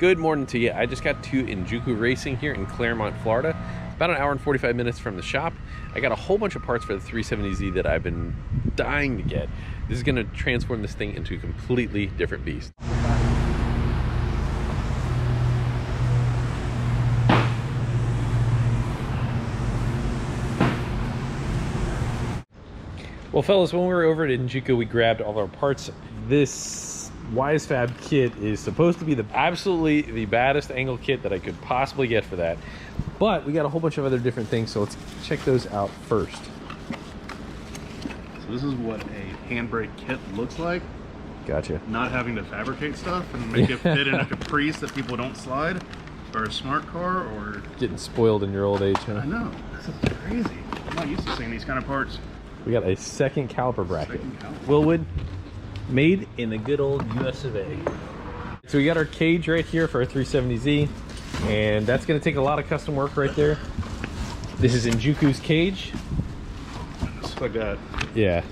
Good morning to you. I just got to Enjuku Racing here in Clearwater, Florida. It's about an hour and 45 minutes from the shop. I got a whole bunch of parts for the 370Z that I've been dying to get. This is going to transform this thing into a completely different beast. Well, fellas, when we were over at Enjuku, we grabbed all our parts. This WiseFab kit is supposed to be absolutely the baddest angle kit that I could possibly get for that. But we got a whole bunch of other different things, so let's check those out first. So this is what a handbrake kit looks like. Gotcha. Not having to fabricate stuff and make it fit in a Caprice that people don't slide, or a smart car, or... Getting spoiled in your old age, huh? I know. This is crazy. I'm not used to seeing these kind of parts. We got a second caliper bracket. Willwood, made in the good old US of A. So we got our cage right here for our 370Z, and that's going to take a lot of custom work right there. This is Enjuku's cage. Just like that. Yeah.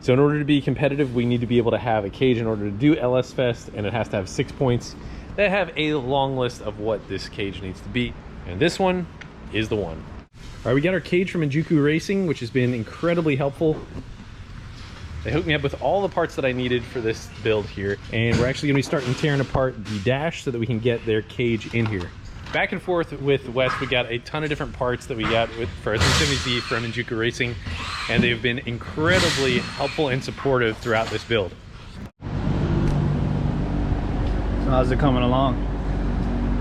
So in order to be competitive, we need to be able to have a cage in order to do LS Fest, and it has to have 6 points that have a long list of what this cage needs to be. And this one is the one. All right, we got our cage from Enjuku Racing, which has been incredibly helpful. They hooked me up with all the parts that I needed for this build here, and we're actually gonna be starting tearing apart the dash so that we can get their cage in here. Back and forth with Wes, we got a ton of different parts that we got for our 370Z from Enjuku Racing, and they've been incredibly helpful and supportive throughout this build. So how's it coming along?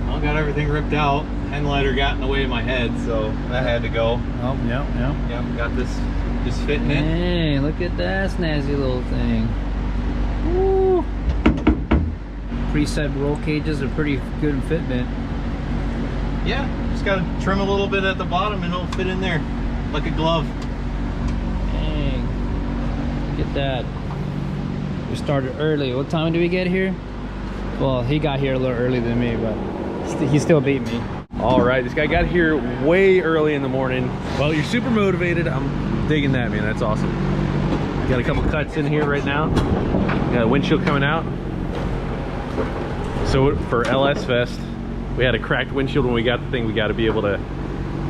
I got everything ripped out. Headlighter got in the way of my head, so that had to go. Oh, yeah. Got this just fitting in. Hey, look at that snazzy little thing. Woo! Preset roll cages are pretty good in fitment. Yeah, just got to trim a little bit at the bottom and it'll fit in there like a glove. Dang. Look at that. We started early. What time did we get here? Well, he got here a little earlier than me, but he still beat me. All right, this guy got here way early in the morning. Well, you're super motivated. I'm digging that, man. That's awesome. Got a couple cuts in here right now. Got a windshield coming out. So for LS Fest, we had a cracked windshield when we got the thing. We got to be able to,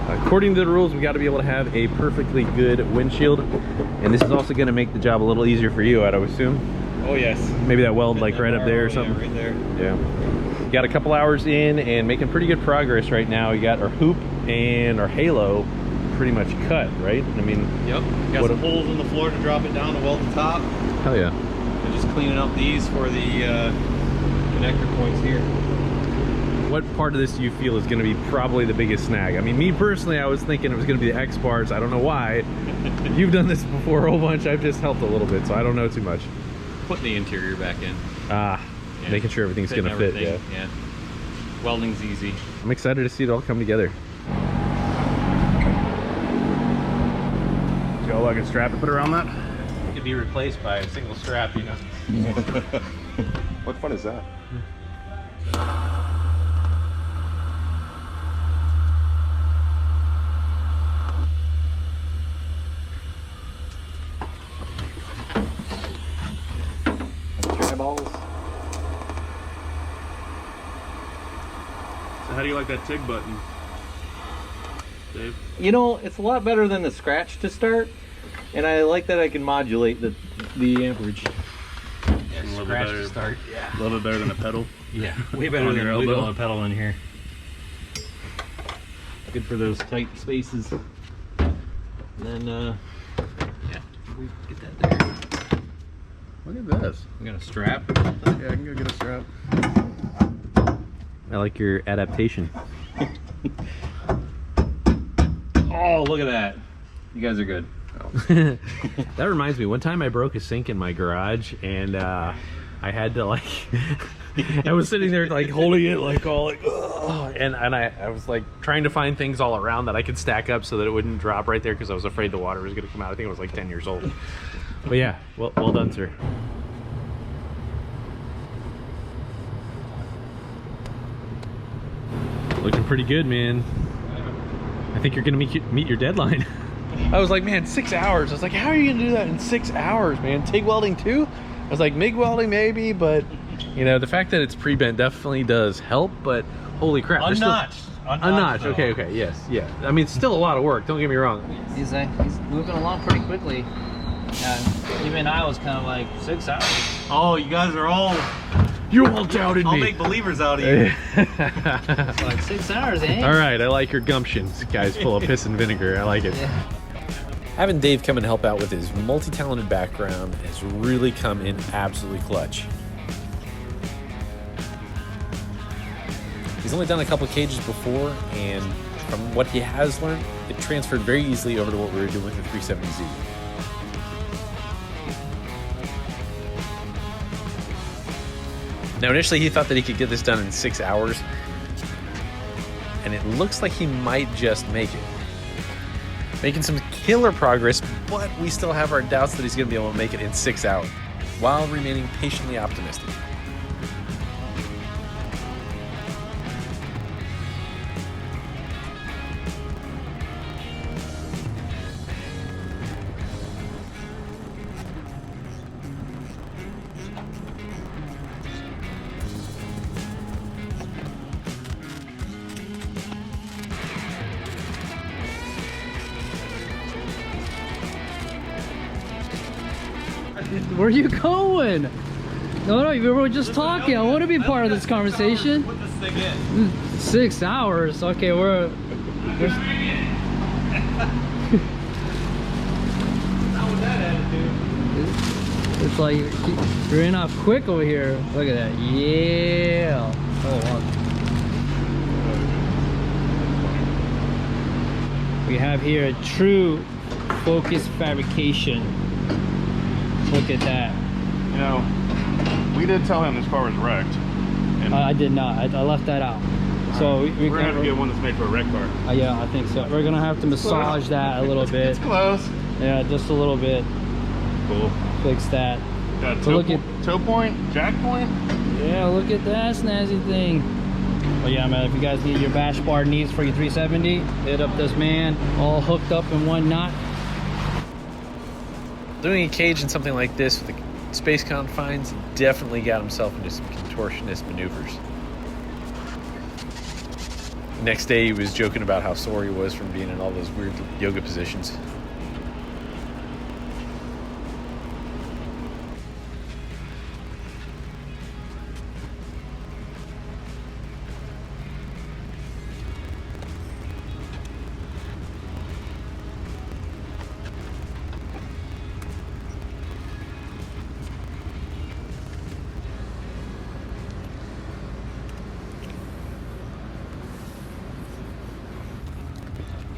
according to the rules, we got to be able to have a perfectly good windshield. And this is also going to make the job a little easier for you, I'd assume. Oh yes. Maybe that weld like right up there or something. Yeah, right there. Yeah. Got a couple hours in and making pretty good progress right now. We got our hoop and our halo pretty much cut, right? I mean, yep. Got some holes in the floor to drop it down to weld the top. Hell yeah. And just cleaning up these for the connector points here. What part of this do you feel is going to be probably the biggest snag? I mean, me personally, I was thinking it was going to be the X bars. I don't know why. You've done this before a whole bunch. I've just helped a little bit, so I don't know too much. Putting the interior back in. Yeah. Making sure everything's going to fit. Yeah. Welding's easy. I'm excited to see it all come together. Got like a strap to put around that? It could be replaced by a single strap, you know. What fun is that? So how do you like that TIG button, Dave? You know, it's a lot better than the scratch to start, and I like that I can modulate the amperage. Yeah, scratch to start. Yeah. A little bit better than a pedal. Yeah, way better than a pedal in here. Good for those tight spaces. And then, yeah, we get that there. Look at this. We got a strap. Yeah, I can go get a strap. I like your adaptation. Oh, look at that. You guys are good. That reminds me, one time I broke a sink in my garage, and I had to like I was sitting there like holding it like all like and I was like trying to find things all around that I could stack up so that it wouldn't drop right there because I was afraid the water was going to come out. I think I was like 10 years old. But yeah, well done, sir. Looking pretty good, man. I think you're gonna meet your deadline. I was like, man, 6 hours. I was like, how are you gonna do that in 6 hours, man? TIG welding too? I was like, MIG welding maybe, but You know, the fact that it's pre-bent definitely does help, but holy crap. there's Unnotched. Unnotched. Okay. Yes. Yeah. I mean, it's still a lot of work. Don't get me wrong. He's moving along pretty quickly. Even I was kind of like 6 hours. Oh, you guys are all. You all doubted I'll me. make believers out of you. It's like 6 hours, eh? All right. I like your gumptions, guys, full of piss and vinegar. I like it. Yeah. Having Dave come and help out with his multi-talented background has really come in absolutely clutch. He's only done a couple of cages before, and from what he has learned, it transferred very easily over to what we were doing with the 370Z. Now, initially he thought that he could get this done in 6 hours, and it looks like he might just make it. Making some killer progress, but we still have our doubts that he's going to be able to make it in 6 hours, while remaining patiently optimistic. Where are you going? No, we were just talking. I want to be part of this conversation. Put this thing in. 6 hours. Okay, we're Not with that attitude. it's like you're ran off quick over here. Look at that. Yeah. Oh, wow. We have here a true focus fabrication. Look at that. You know, we did tell him this car was wrecked. And I did not. I left that out. So we're gonna have to get one that's made for a wreck car. yeah, I think so. We're gonna have to massage that a little bit. It's close. Yeah, just a little bit. Cool. Fix that. Got a But toe, look at toe point, jack point. yeah, look at that snazzy thing. Well, yeah, man. If you guys need your bash bar needs for your 370, hit up this man. All hooked up in one knot. Doing a cage in something like this with the space confines, he definitely got himself into some contortionist maneuvers. Next day, he was joking about how sore he was from being in all those weird yoga positions.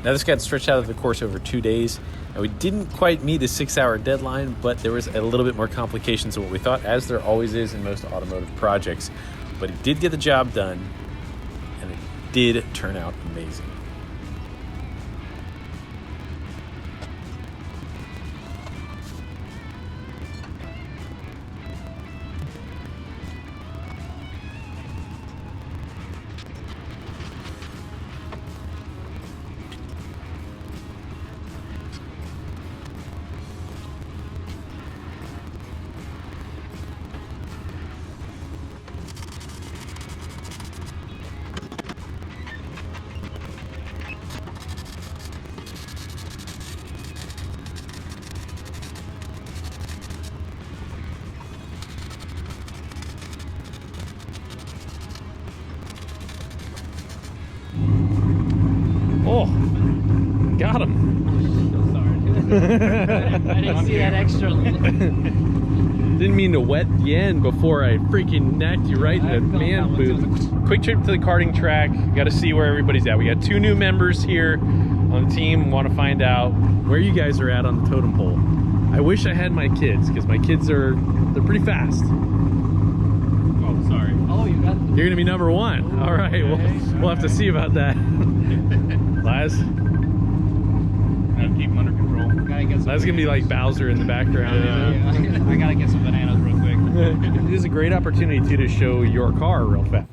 Now this got stretched out of the course over 2 days, and we didn't quite meet the 6-hour deadline, but there was a little bit more complications than what we thought, as there always is in most automotive projects. But it did get the job done, and it did turn out amazing. Oh, got him. I didn't see that extra. Didn't mean to wet the end before I freaking necked you right in the man booth. Quick trip to the karting track. Got to see where everybody's at. We got 2 new members here on the team. Want to find out where you guys are at on the totem pole. I wish I had my kids, because my kids they're pretty fast. Oh, sorry. Oh, you got. You're gonna be number 1. All right, we'll have to see about that. Laz, Gotta keep them under control. Laz gonna be like Bowser in the background. You know? Yeah, I gotta get some bananas real quick. It is a great opportunity too to show your car real fast.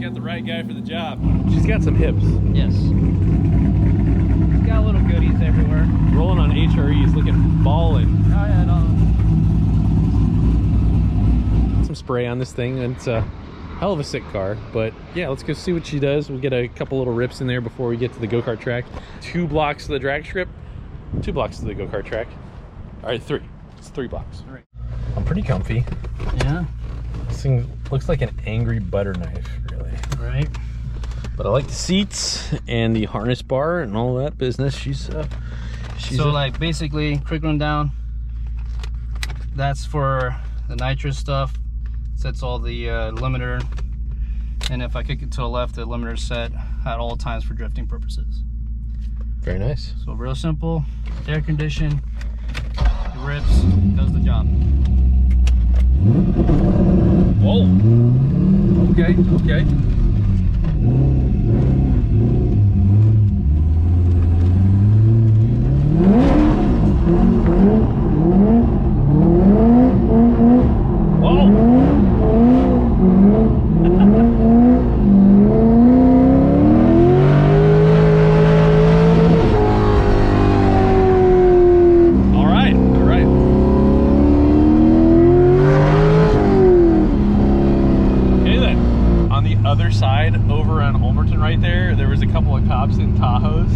got the right guy for the job. She's got some hips. Yes. It's got little goodies everywhere. Rolling on HREs, looking ballin'. Oh yeah, no. Some spray on this thing, and it's a hell of a sick car. But yeah, let's go see what she does. We'll get a couple little rips in there before we get to the go-kart track. 2 blocks to the drag strip, 2 blocks to the go-kart track. All right, 3. It's 3 blocks. All right. I'm pretty comfy. Yeah. This thing looks like an angry butter knife, really. Right. But I like the seats and the harness bar and all that business. She's so like basically, quick rundown. That's for the nitrous stuff. Sets all the limiter, and if I kick it to the left, the limiter set at all times for drifting purposes. very nice. So real simple, air condition, it rips, does the job. Whoa. Okay, okay. In Tahoes.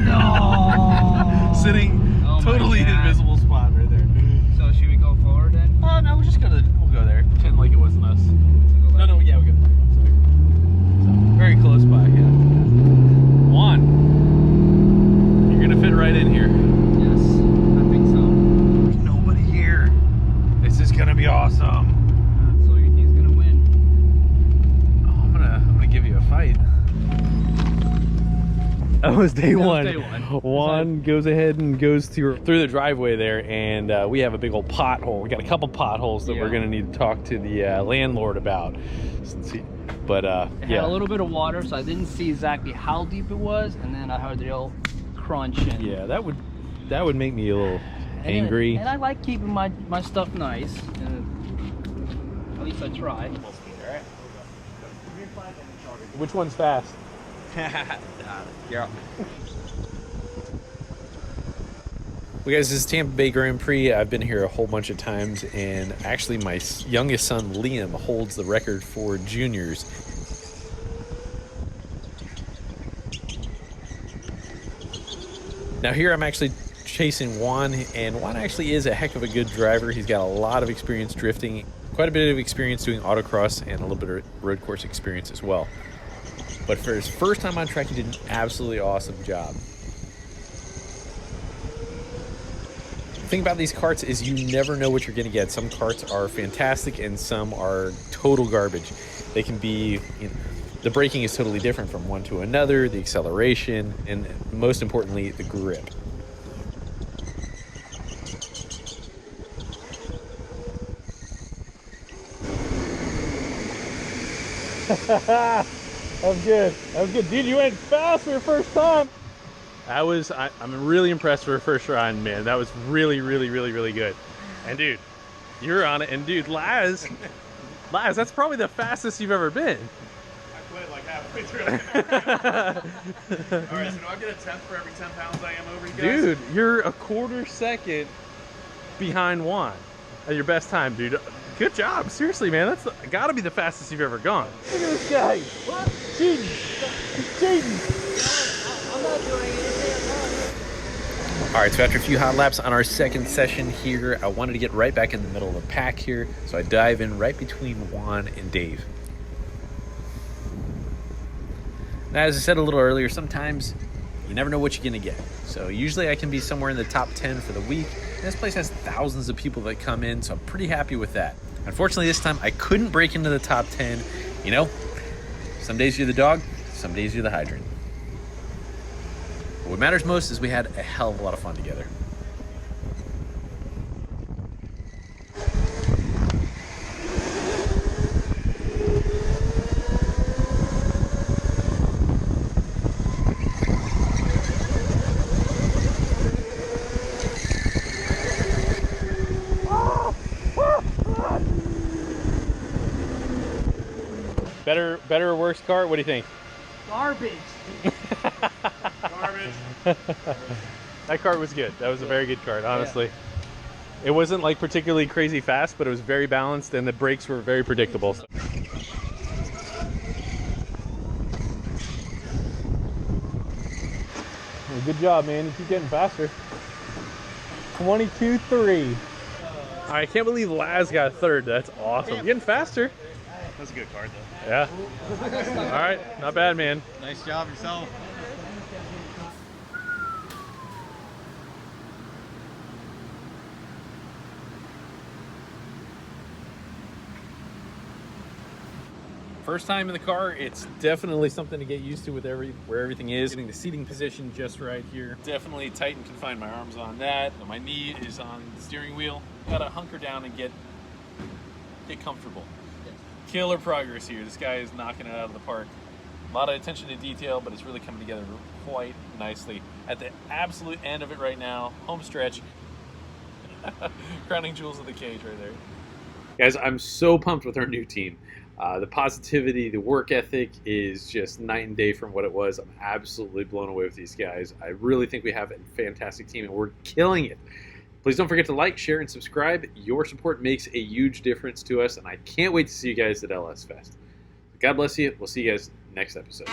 No. Sitting totally invisible spot right there. So should we go forward then? Oh no, we'll go there. Pretend like it wasn't us. No, yeah, we go. So, very close by, yeah. Juan, you're gonna fit right in here. Yes, I think so. There's nobody here. This is gonna be awesome. So he's gonna win. Oh, I'm gonna give you a fight. That was day one. Juan goes ahead and goes through the driveway there, and we have a big old pothole. We got a couple potholes that we're gonna need to talk to the landlord about. But it yeah, had a little bit of water, so I didn't see exactly how deep it was, and then I heard the old crunch. And yeah, that would make me a little angry. And I like keeping my stuff nice. At least I try. Which one's fast? Yeah. Well, guys, this is Tampa Bay Grand Prix. I've been here a whole bunch of times, and actually my youngest son, Liam, holds the record for juniors. Now here I'm actually chasing Juan, and Juan actually is a heck of a good driver. He's got a lot of experience drifting, quite a bit of experience doing autocross, and a little bit of road course experience as well. But for his first time on track, he did an absolutely awesome job. The thing about these karts is you never know what you're going to get. Some karts are fantastic and some are total garbage. They can be, the braking is totally different from one to another, the acceleration, and most importantly, the grip. That was good. That was good. Dude, you went fast for your first time. I'm really impressed for your first run, man. That was really, really, really, really good. And dude, you're on it. And dude, Laz, that's probably the fastest you've ever been. I quit like halfway through. All right, so do I get a 10th for every 10 pounds I am over you guys? Dude, you're a quarter second behind Juan at your best time, dude. Good job. Seriously, man. That's got to be the fastest you've ever gone. Look at this guy. What? Cheating. He's cheating. I'm not doing anything. All right, so after a few hot laps on our second session here, I wanted to get right back in the middle of the pack here. So I dive in right between Juan and Dave. Now, as I said a little earlier, sometimes you never know what you're going to get. So usually I can be somewhere in the top 10 for the week. And this place has thousands of people that come in, so I'm pretty happy with that. Unfortunately, this time I couldn't break into the top 10. You know, some days you're the dog, some days you're the hydrant. But what matters most is we had a hell of a lot of fun together. Better or worse kart? What do you think? Garbage. Garbage. That kart was good. That was a very good kart, honestly. It wasn't like particularly crazy fast, but it was very balanced and the brakes were very predictable. Well, good job, man. You keep getting faster. 22-3. I can't believe Laz got third. That's awesome. You're getting faster. That's a good card, though. Yeah. All right. Not bad, man. Nice job yourself. First time in the car, it's definitely something to get used to with where everything is. Getting the seating position just right here. Definitely tight and confine my arms on that. My knee is on the steering wheel. Gotta hunker down and get comfortable. Killer progress here. This guy is knocking it out of the park. A lot of attention to detail, but it's really coming together quite nicely. At the absolute end of it right now, home stretch. Crowning jewels of the cage right there. Guys, I'm so pumped with our new team. The positivity, the work ethic is just night and day from what it was. I'm absolutely blown away with these guys. I really think we have a fantastic team and we're killing it. Please don't forget to like, share, and subscribe. Your support makes a huge difference to us, and I can't wait to see you guys at LS Fest. God bless you. We'll see you guys next episode.